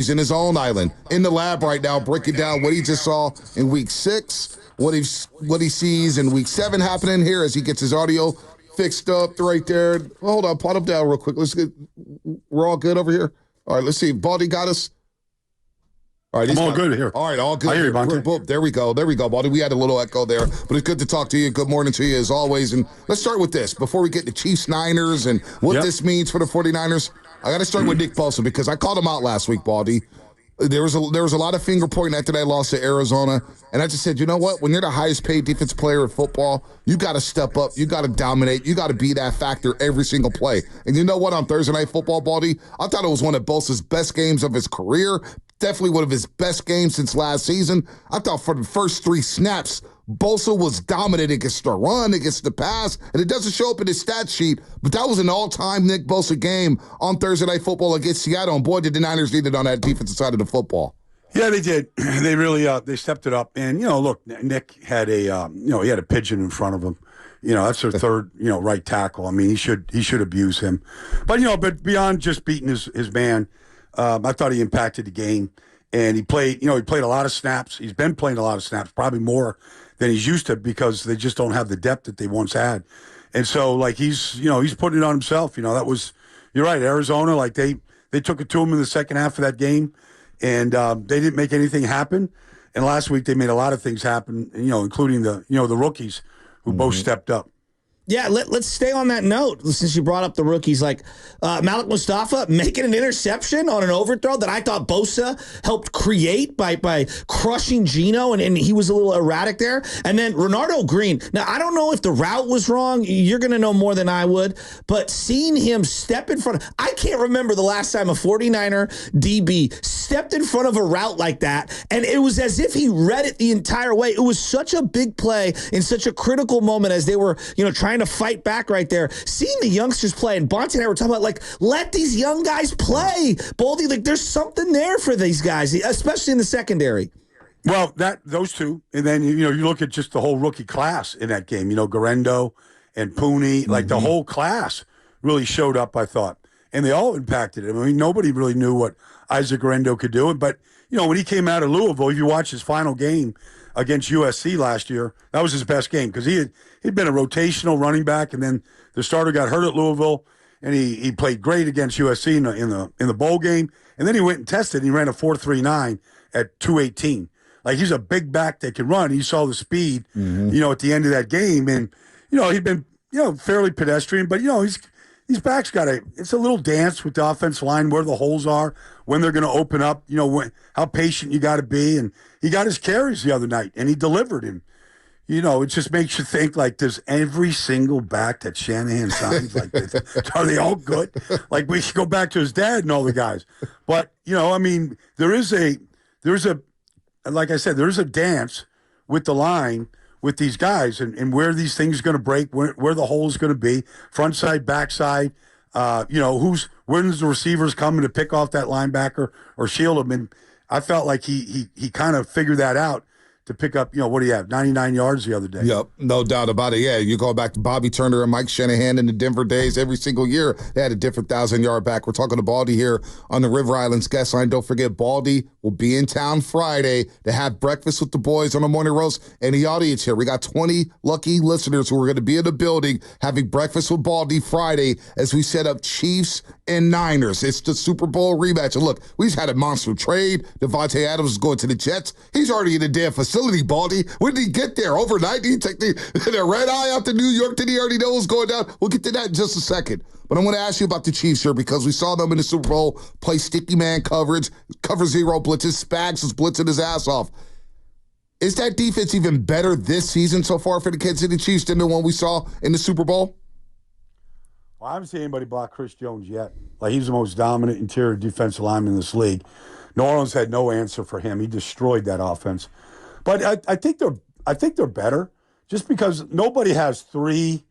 He's in his own island, in the lab right now, breaking down what he just saw in week 6, what he sees in week 7 happening here as he gets his audio fixed up right there. Hold on, pot him down real quick. We're all good over here? All right, let's see. Baldy got us. All right, I'm all good here. All right, all good. I hear you, Bonte. There we go, Baldy. We had a little echo there, but it's good to talk to you. Good morning to you as always. And let's start with this before we get to Chiefs-Niners and what this means for the 49ers. I got to start with Nick Bosa because I called him out last week, Baldy. There was a lot of finger pointing after they lost to Arizona, and I just said, you know what? When you're the highest paid defensive player in football, you got to step up, you got to dominate, you got to be that factor every single play. And you know what? On Thursday Night Football, Baldy, I thought it was one of Bosa's best games of his career, definitely one of his best games since last season. I thought for the first 3 snaps, Bosa was dominant against the run, against the pass, and it doesn't show up in his stat sheet, but that was an all-time Nick Bosa game on Thursday Night Football against Seattle, and boy, did the Niners need it on that defensive side of the football. Yeah, they did. They really they stepped it up. And, look, Nick had he had a pigeon in front of him. That's their third, right tackle. I mean, he should abuse him. But beyond just beating his man, I thought he impacted the game. And he played a lot of snaps. He's been playing a lot of snaps, probably more than he's used to because they just don't have the depth that they once had. And so, he's putting it on himself. That was, you're right, Arizona, they took it to him in the second half of that game, and they didn't make anything happen. And last week they made a lot of things happen, including the rookies who both stepped up. Yeah, let's stay on that note. Since you brought up the rookies, Malik Mustafa making an interception on an overthrow that I thought Bosa helped create by crushing Geno, and he was a little erratic there. And then Renardo Green. Now, I don't know if the route was wrong. You're going to know more than I would. But seeing him step in front of – I can't remember the last time a 49er DB stepped in front of a route like that, and it was as if he read it the entire way. It was such a big play in such a critical moment as they were, trying to fight back right there. Seeing the youngsters play, and Bonte and I were talking about, let these young guys play. Baldy, there's something there for these guys, especially in the secondary. Well, those two, and then, you look at just the whole rookie class in that game, Garendo and Purdy, the whole class really showed up, I thought. And they all impacted him. I mean, nobody really knew what Isaac Garendo could do. But, when he came out of Louisville, if you watch his final game against USC last year, that was his best game because he'd been a rotational running back, and then the starter got hurt at Louisville, and he played great against USC in the bowl game, and then he went and tested, and he ran a 4.39 at 218. He's a big back that can run. You saw the speed, at the end of that game, and he'd been fairly pedestrian, but these backs it's a little dance with the offensive line, where the holes are, when they're going to open up, how patient you got to be. And he got his carries the other night, and he delivered him. It just makes you think, does every single back that Shanahan signs like this, are they all good? We should go back to his dad and all the guys. But, there is a, like I said, there is a dance with the line with these guys and where these things are going to break, where the hole is going to be, front side, back side, when's the receivers coming to pick off that linebacker or shield him. And I felt like he kind of figured that out to pick up, what do you have, 99 yards the other day. Yep, no doubt about it. Yeah, you go back to Bobby Turner and Mike Shanahan in the Denver days. Every single year, they had a different 1,000-yard back. We're talking to Baldy here on the River Islands guest line. Don't forget, Baldy will be in town Friday to have breakfast with the boys on the morning roast and the audience here. We got 20 lucky listeners who are going to be in the building having breakfast with Baldy Friday as we set up Chiefs and Niners. It's the Super Bowl rematch. And look, we just had a monster trade. Davante Adams is going to the Jets. He's already in the damn facility, Baldy. When did he get there? Overnight? Did he take the red eye out to New York? Did he already know what was going down? We'll get to that in just a second. But I want to ask you about the Chiefs here because we saw them in the Super Bowl play sticky man coverage, cover zero blitzes. Spags was blitzing his ass off. Is that defense even better this season so far for the Kansas City Chiefs than the one we saw in the Super Bowl? Well, I haven't seen anybody block Chris Jones yet. He's the most dominant interior defensive lineman in this league. New Orleans had no answer for him. He destroyed that offense. But I think they're better just because nobody has 3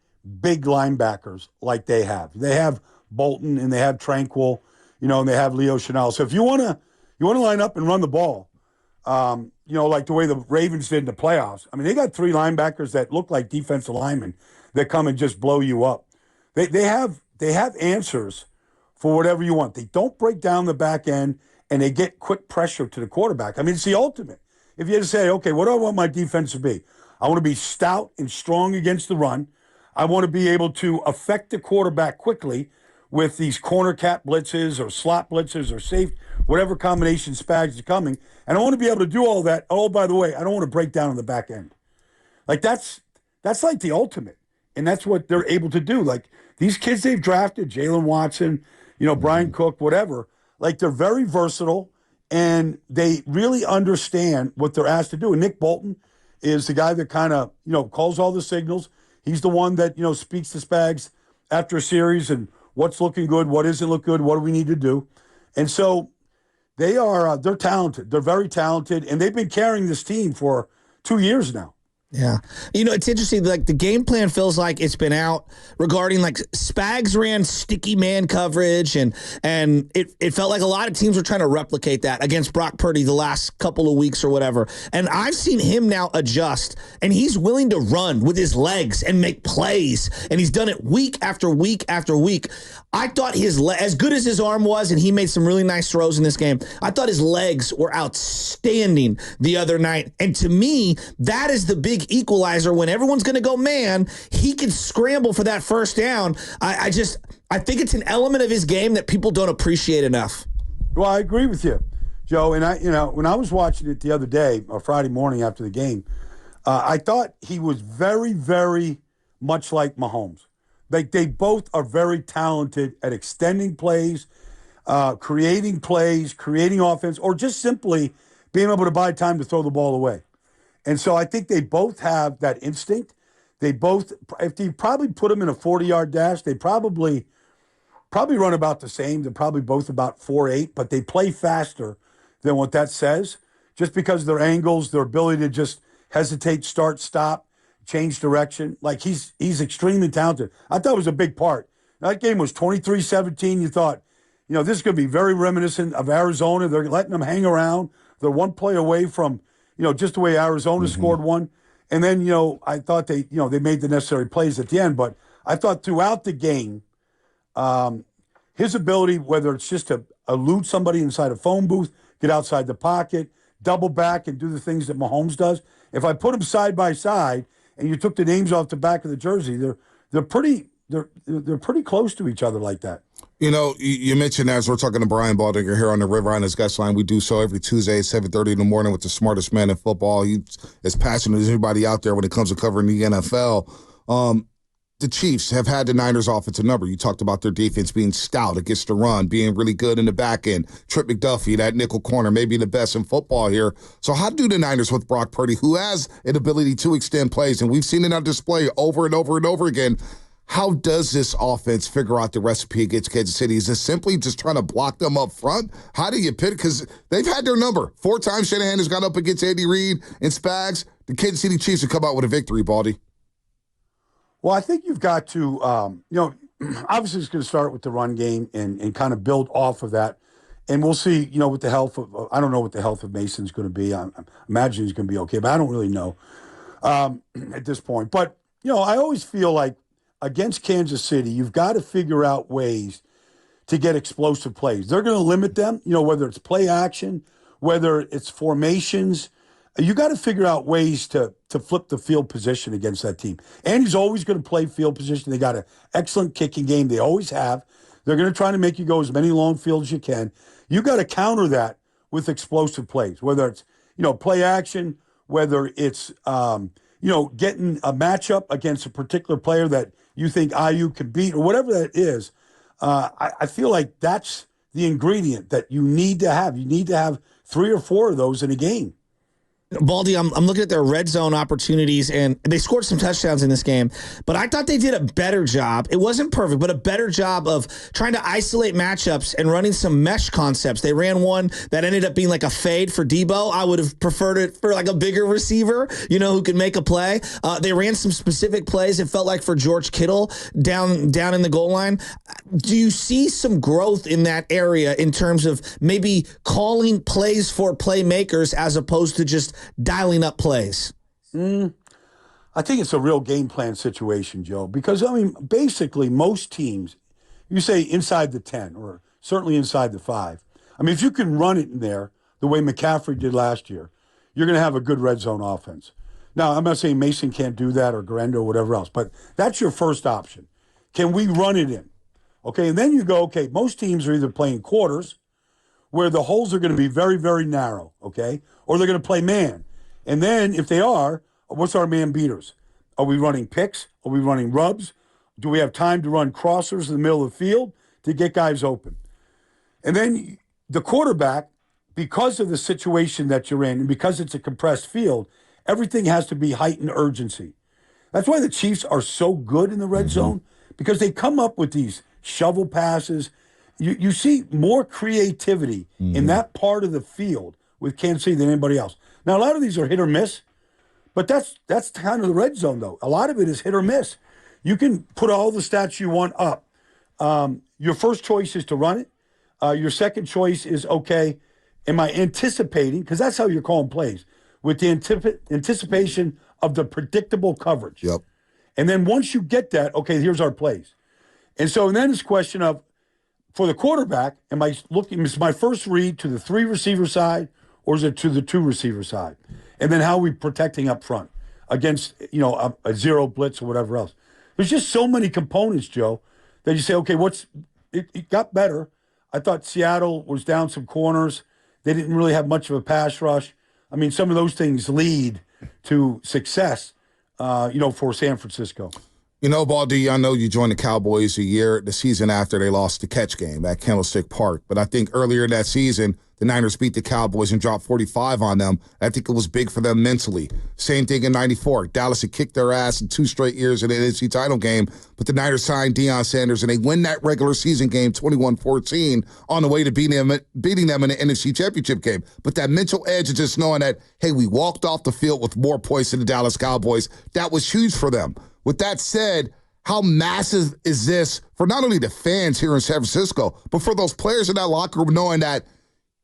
big linebackers like they have. They have Bolton and they have Tranquil, and they have Leo Chenal. So if you want to line up and run the ball, like the way the Ravens did in the playoffs. I mean, they got 3 linebackers that look like defensive linemen that come and just blow you up. They have answers for whatever you want. They don't break down the back end, and they get quick pressure to the quarterback. I mean, it's the ultimate. If you had to say, okay, what do I want my defense to be? I want to be stout and strong against the run. I want to be able to affect the quarterback quickly with these corner cat blitzes or slot blitzes or safe, whatever combination Spags is coming. And I want to be able to do all that. Oh, by the way, I don't want to break down on the back end. Like that's like the ultimate. And that's what they're able to do. Like these kids they've drafted, Jalen Watson, Brian Cook, whatever, like they're very versatile and they really understand what they're asked to do. And Nick Bolton is the guy that kind of, calls all the signals. He's the one that, speaks to Spags after a series and what's looking good, what isn't look good, what do we need to do. And so they're talented. They're very talented. And they've been carrying this team for 2 years now. Yeah. It's interesting. Like the game plan feels like it's been out regarding like Spags ran sticky man coverage and it felt like a lot of teams were trying to replicate that against Brock Purdy the last couple of weeks or whatever. And I've seen him now adjust and he's willing to run with his legs and make plays. And he's done it week after week after week. I thought as good as his arm was, and he made some really nice throws in this game, I thought his legs were outstanding the other night. And to me, that is the big equalizer. When everyone's going to go man, he can scramble for that first down. I think it's an element of his game that people don't appreciate enough. Well, I agree with you, Joe. And when I was watching it the other day, or Friday morning after the game, I thought he was very, very much like Mahomes. Like they both are very talented at extending plays, creating offense, or just simply being able to buy time to throw the ball away. And so I think they both have that instinct. They both, if you probably put them in a 40-yard dash, they probably run about the same. They're probably both about 4.8, but they play faster than what that says, just because of their angles, their ability to just hesitate, start, stop, change direction. Like he's extremely talented. I thought it was a big part. That game was 23-17. You thought, this is going to be very reminiscent of Arizona. They're letting them hang around. They're one play away from, just the way Arizona scored one. And then, I thought they made the necessary plays at the end. But I thought throughout the game, his ability, whether it's just to elude somebody inside a phone booth, get outside the pocket, double back and do the things that Mahomes does. If I put them side by side and you took the names off the back of the jersey, they're pretty close to each other like that. You mentioned, as we're talking to Brian Baldinger here on the River Islands Guest Line, we do so every Tuesday at 7:30 in the morning with the smartest man in football. He's as passionate as anybody out there when it comes to covering the NFL. The Chiefs have had the Niners offensive number. You talked about their defense being stout against the run, being really good in the back end. Trip McDuffie, that nickel corner, maybe the best in football here. So how do the Niners with Brock Purdy, who has an ability to extend plays, and we've seen it on display over and over and over again, how does this offense figure out the recipe against Kansas City? Is it simply just trying to block them up front? How do you pit? Because they've had their number. 4 times Shanahan has gone up against Andy Reid and Spags. The Kansas City Chiefs have come out with a victory, Baldy. Well, I think you've got to, obviously it's going to start with the run game and kind of build off of that. And we'll see, with the health of, I don't know what the health of Mason's going to be. I imagine he's going to be okay, but I don't really know at this point. But, I always feel like against Kansas City, you've got to figure out ways to get explosive plays. They're going to limit them, whether it's play action, whether it's formations. You got to figure out ways to flip the field position against that team. And he's always going to play field position. They got an excellent kicking game. They always have. They're going to try to make you go as many long fields as you can. You got to counter that with explosive plays, whether it's, play action, whether it's, getting a matchup against a particular player that you think IU can beat or whatever that is. I feel like that's the ingredient that you need to have. You need to have 3 or 4 of those in a game. Baldy, I'm looking at their red zone opportunities, and they scored some touchdowns in this game, but I thought they did a better job. It wasn't perfect, but a better job of trying to isolate matchups and running some mesh concepts. They ran one that ended up being like a fade for Debo. I would have preferred it for like a bigger receiver, who could make a play. They ran some specific plays, it felt like, for George Kittle down in the goal line. Do you see some growth in that area in terms of maybe calling plays for playmakers as opposed to just dialing up plays? I think it's a real game plan situation, Joe, because, basically most teams, you say inside the 10 or certainly inside the 5, I mean, if you can run it in there the way McCaffrey did last year, you're going to have a good red zone offense. Now, I'm not saying Mason can't do that or Garendo or whatever else, but that's your first option. Can we run it in? Okay, and then you go, okay, most teams are either playing quarters where the holes are going to be very, very narrow, okay, or they're going to play man. And then if they are, what's our man beaters? Are we running picks? Are we running rubs? Do we have time to run crossers in the middle of the field to get guys open? And then the quarterback, because of the situation that you're in and because it's a compressed field, everything has to be heightened urgency. That's why the Chiefs are so good in the red zone, because they come up with these shovel passes. You see more creativity in that part of the field with Kansas City than anybody else. Now, a lot of these are hit or miss, but that's kind of the red zone, though. A lot of it is hit or miss. You can put all the stats you want up. Your first choice is to run it. Your second choice is, okay, am I anticipating, because that's how you're calling plays, with the anticipation of the predictable coverage. Yep. And then once you get that, okay, here's our plays. And so then it's a question of, for the quarterback, am I looking, is my first read to the 3 receiver side or is it to the 2 receiver side? And then how are we protecting up front against, a zero blitz or whatever else? There's just so many components, Joe, that you say, okay, it got better. I thought Seattle was down some corners. They didn't really have much of a pass rush. I mean, some of those things lead to success, for San Francisco. Baldy, I know you joined the Cowboys the season after they lost the catch game at Candlestick Park. But I think earlier that season, the Niners beat the Cowboys and dropped 45 on them. I think it was big for them mentally. Same thing in 94. Dallas had kicked their ass in 2 straight years in the NFC title game, but the Niners signed Deion Sanders, and they win that regular season game 21-14 on the way to beating them in the NFC Championship game. But that mental edge of just knowing that, hey, we walked off the field with more points than the Dallas Cowboys, that was huge for them. With that said, how massive is this for not only the fans here in San Francisco, but for those players in that locker room knowing that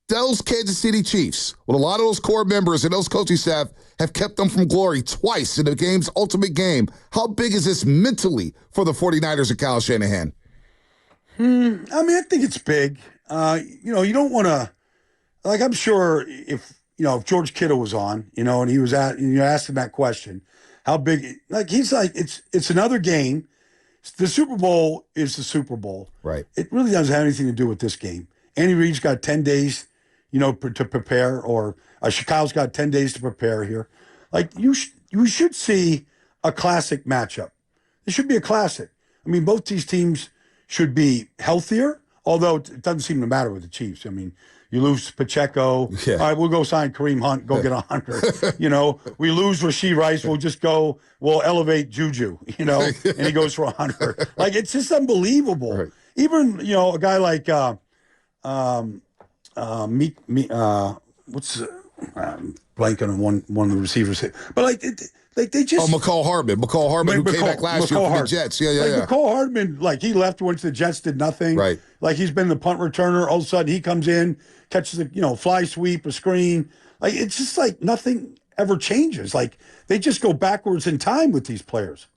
those Kansas City Chiefs, with a lot of those core members and those coaching staff, have kept them from glory twice in the game's ultimate game. How big is this mentally for the 49ers and Kyle Shanahan? I think it's big. You don't want to, I'm sure if George Kittle was on, and he was you asked him that question, how big, he's like, it's another game. The Super Bowl is the Super Bowl. Right. It really doesn't have anything to do with this game. Andy Reid's got 10 days, to prepare, or Chicago's got 10 days to prepare here. You should see a classic matchup. It should be a classic. I mean, both these teams should be healthier, although it doesn't seem to matter with the Chiefs. I mean, you lose Pacheco. Yeah. All right, we'll go sign Kareem Hunt, go get 100. We lose Rashee Rice, we'll elevate Juju, and he goes for 100. It's just unbelievable. Right. Even, a guy like blanking on one of the receivers, but they just McCall Hardman who came back last year from the Jets. Yeah. McCall Hardman, he left, went to the Jets, did nothing. Right. He's been the punt returner. All of a sudden he comes in, catches a fly sweep, a screen. It's just nothing ever changes. They just go backwards in time with these players.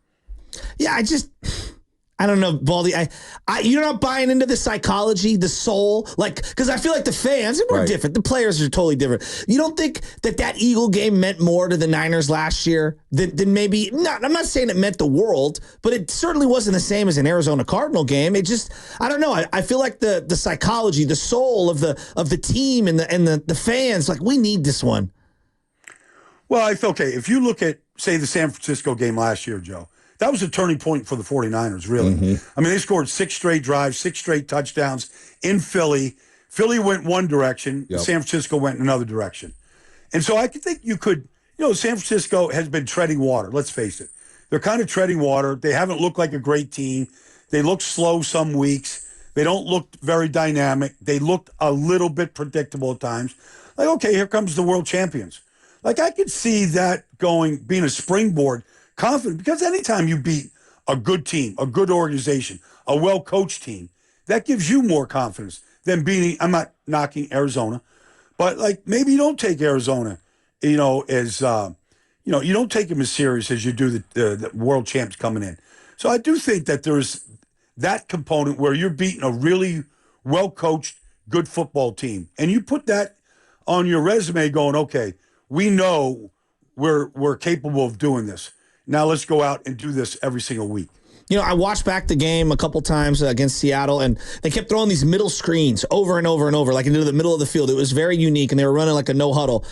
Yeah, I don't know, Baldy. You're not buying into the psychology, the soul, because I feel like the fans, we're different. The players are totally different. You don't think that Eagle game meant more to the Niners last year than maybe? Not. I'm not saying it meant the world, but it certainly wasn't the same as an Arizona Cardinal game. It just, I don't know. I feel like the psychology, the soul of the team and the fans, we need this one. Well, okay. If you look at, say, the San Francisco game last year, Joe, that was a turning point for the 49ers, really. I mean, they scored 6 straight drives, 6 straight touchdowns in Philly. Philly went one direction. Yep. San Francisco went in another direction. And so I think you could, San Francisco has been treading water. Let's face it. They're kind of treading water. They haven't looked like a great team. They look slow some weeks. They don't look very dynamic. They looked a little bit predictable at times. Okay, here comes the world champions. I could see that being a springboard, confident, because anytime you beat a good team, a good organization, a well-coached team, that gives you more confidence than beating, I'm not knocking Arizona, but maybe you don't take Arizona, as, you don't take them as serious as you do the world champs coming in. So I do think that there's that component where you're beating a really well-coached, good football team. And you put that on your resume going, okay, we know we're capable of doing this. Now let's go out and do this every single week. I watched back the game a couple times against Seattle, and they kept throwing these middle screens over and over and over, like into the middle of the field. It was very unique, and they were running like a no huddle.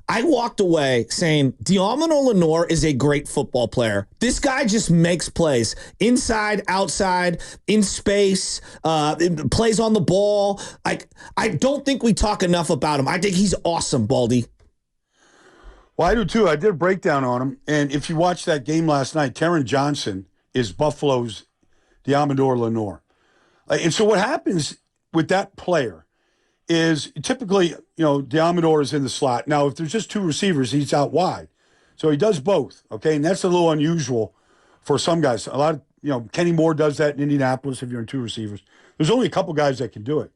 I walked away saying, Diamond Lenoir is a great football player. This guy just makes plays inside, outside, in space, plays on the ball. I don't think we talk enough about him. I think he's awesome, Baldy. Well, I do too. I did a breakdown on him. And if you watched that game last night, Taron Johnson is Buffalo's Diamond Lenoir. And so what happens with that player is typically, Diamond is in the slot. Now, if there's just two receivers, he's out wide. So he does both, okay? And that's a little unusual for some guys. A lot of, Kenny Moore does that in Indianapolis if you're in two receivers. There's only a couple guys that can do it.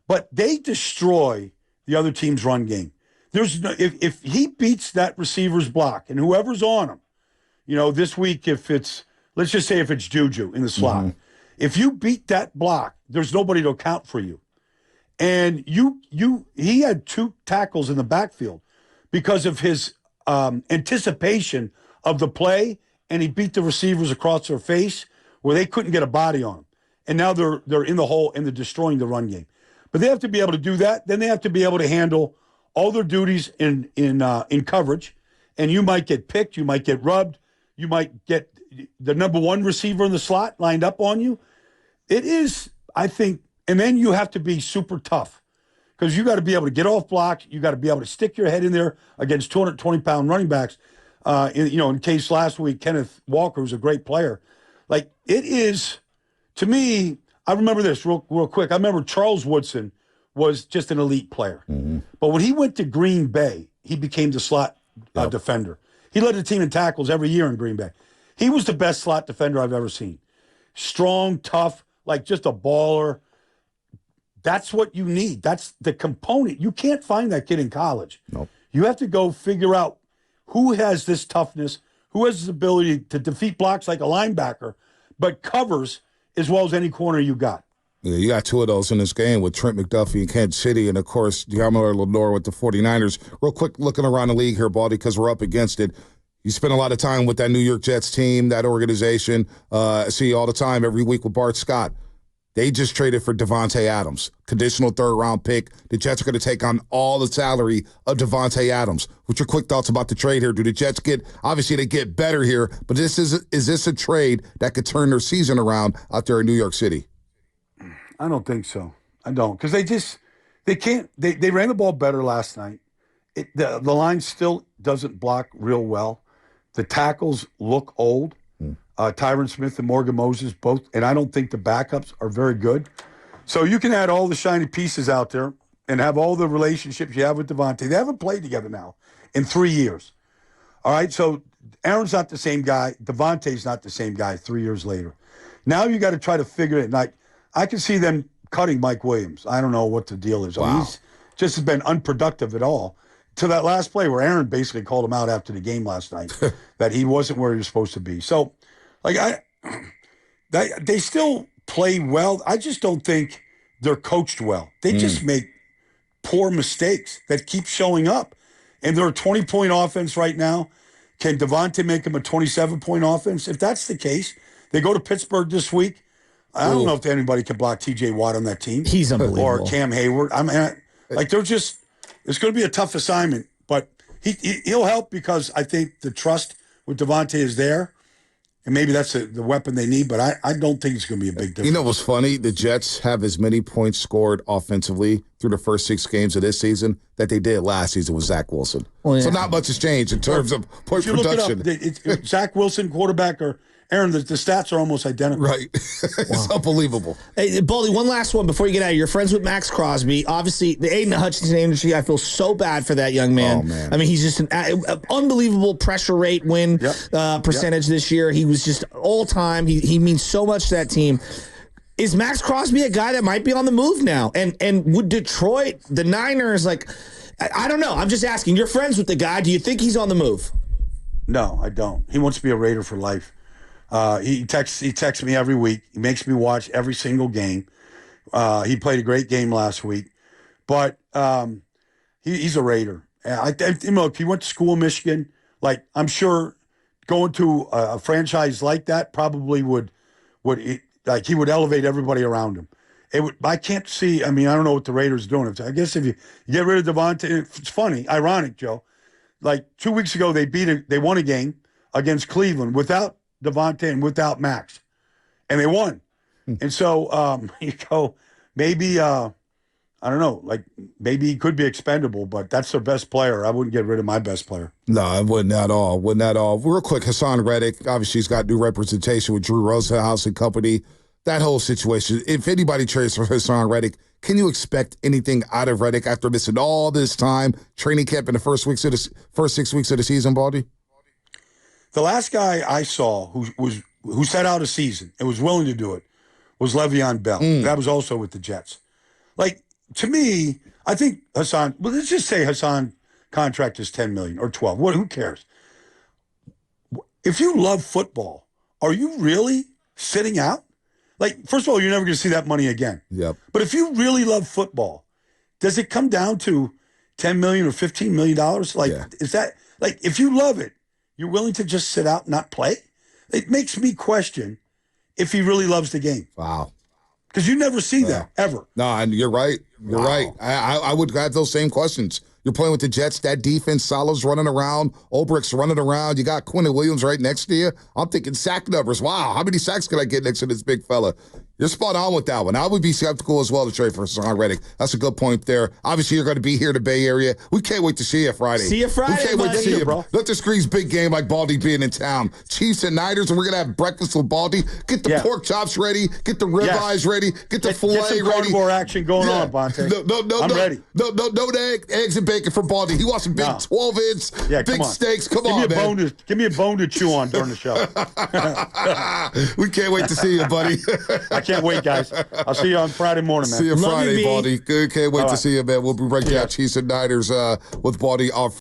But they destroy the other team's run game. There's no, if he beats that receiver's block and whoever's on him, this week let's just say if it's Juju in the slot, if you beat that block, there's nobody to account for you. And he had 2 tackles in the backfield because of his anticipation of the play, and he beat the receivers across their face where they couldn't get a body on him. And now they're in the hole and they're destroying the run game. But they have to be able to do that. Then they have to be able to handle all their duties in coverage. And you might get picked, you might get rubbed, you might get the number 1 receiver in the slot lined up on you. It is, I think, and then you have to be super tough because you got to be able to get off blocks. You got to be able to stick your head in there against 220-pound running backs. In case last week, Kenneth Walker was a great player. Like, it is, to me, I remember this real quick. I remember Charles Woodson was just an elite player. Mm-hmm. But when he went to Green Bay, he became the slot defender. He led the team in tackles every year in Green Bay. He was the best slot defender I've ever seen. Strong, tough, like just a baller. That's what you need. That's the component. You can't find that kid in college. Nope. You have to go figure out who has this toughness, who has this ability to defeat blocks like a linebacker, but covers as well as any corner you got. Yeah, you got 2 of those in this game with Trent McDuffie in Kansas City and, of course, Diamond Lenoir with the 49ers. Real quick, looking around the league here, Baldy, because we're up against it. You spend a lot of time with that New York Jets team, that organization. I see you all the time, every week with Bart Scott. They just traded for Davante Adams, conditional 3rd-round pick. The Jets are going to take on all the salary of Davante Adams. What's your quick thoughts about the trade here? Do the Jets obviously they get better here, but is this a trade that could turn their season around out there in New York City? I don't think so. I don't, because they can't. They ran the ball better last night. The line still doesn't block real well. The tackles look old. Tyron Smith and Morgan Moses both, and I don't think the backups are very good. So you can add all the shiny pieces out there and have all the relationships you have with Davante. They haven't played together now in 3 years. All right, so Aaron's not the same guy. Davante's not the same guy 3 years later. Now you got to try to figure it. Like, I can see them cutting Mike Williams. I don't know what the deal is. Wow. He's just has been unproductive at all. To that last play where Aaron basically called him out after the game last night, that he wasn't where he was supposed to be. So, they still play well. I just don't think they're coached well. They just make poor mistakes that keep showing up. And they're a 20-point offense right now. Can Davante make them a 27-point offense? If that's the case, they go to Pittsburgh this week. I don't know if anybody can block T.J. Watt on that team. He's unbelievable. Or Cam Hayward. I mean, it's going to be a tough assignment, but he'll help because I think the trust with Davante is there. And maybe that's the weapon they need, but I don't think it's going to be a big difference. You know what's funny? The Jets have as many points scored offensively through the first 6 games of this season that they did last season with Zach Wilson. Well, yeah. So not much has changed in terms of point production. Look it up, Zach Wilson, quarterback, or Aaron, the stats are almost identical. Right. It's unbelievable. Hey, Baldy, one last one before you get out of here. You're friends with Max Crosby. Obviously, the Aiden Hutchinson industry, I feel so bad for that young man. Oh, man. I mean, he's just an unbelievable pressure rate win percentage this year. He was just all-time. He means so much to that team. Is Max Crosby a guy that might be on the move now? And would Detroit, the Niners, I don't know. I'm just asking. You're friends with the guy. Do you think he's on the move? No, I don't. He wants to be a Raider for life. He texts me every week. He makes me watch every single game. He played a great game last week. but he's a Raider. Look, he went to school in Michigan. Like, I'm sure going to a franchise like that probably would he would elevate everybody around him. I can't see. I mean, I don't know what the Raiders are doing. I guess if you get rid of Davante, it's funny, ironic, Joe. Like 2 weeks ago, they won a game against Cleveland without Davante and without Max, and they won. And so you go, maybe I don't know, like maybe he could be expendable, but that's their best player. I wouldn't get rid of my best player. No, I wouldn't at all. Wouldn't at all. Real quick, Hassan Reddick, obviously he's got new representation with Drew Rosenhaus and company. That whole situation, if anybody trades for Hassan Reddick, can you expect anything out of Reddick after missing all this time, training camp in the first 6 weeks of the season, Baldy? The last guy I saw who set out a season and was willing to do it was Le'Veon Bell. That was also with the Jets. Like, to me, I think Hassan, well, let's just say Hassan contract is $10 million or $12 million. Who cares? If you love football, are you really sitting out? Like, first of all, you're never going to see that money again. Yep. But if you really love football, does it come down to $10 million or $15 million? Like, is that, like, if you love it, you're willing to just sit out and not play? It makes me question if he really loves the game. Wow. Because you never see that, ever. No, and you're right. You're right. I would have those same questions. You're playing with the Jets. That defense, Salah's running around. Ulbricht's running around. You got Quinn Williams right next to you. I'm thinking sack numbers. Wow, how many sacks can I get next to this big fella? You're spot on with that one. I would be skeptical as well to trade for Hassan Reddick. That's a good point there. Obviously, you're going to be here in the Bay Area. We can't wait to see you Friday. See you Friday, We can't wait to see you, bro. Let the Screens big game like Baldy being in town. Chiefs and Niners, and we're going to have breakfast with Baldy. Get the pork chops ready. Get the ribeyes ready. Get the filet get some ready. carnivore action going on, Bonte. I'm ready. No eggs and bacon for Baldy. He wants some big 12-inch, big steaks. Come on, man. Give me a bone to chew on during the show. We can't wait to see you, buddy. I can't wait, guys. I'll see you on Friday morning, man. See you Love Friday, you, B. Baldy. Good. Can't wait to Bye-bye. see you, man. We'll be right back. Chiefs and Niners with Baldy off.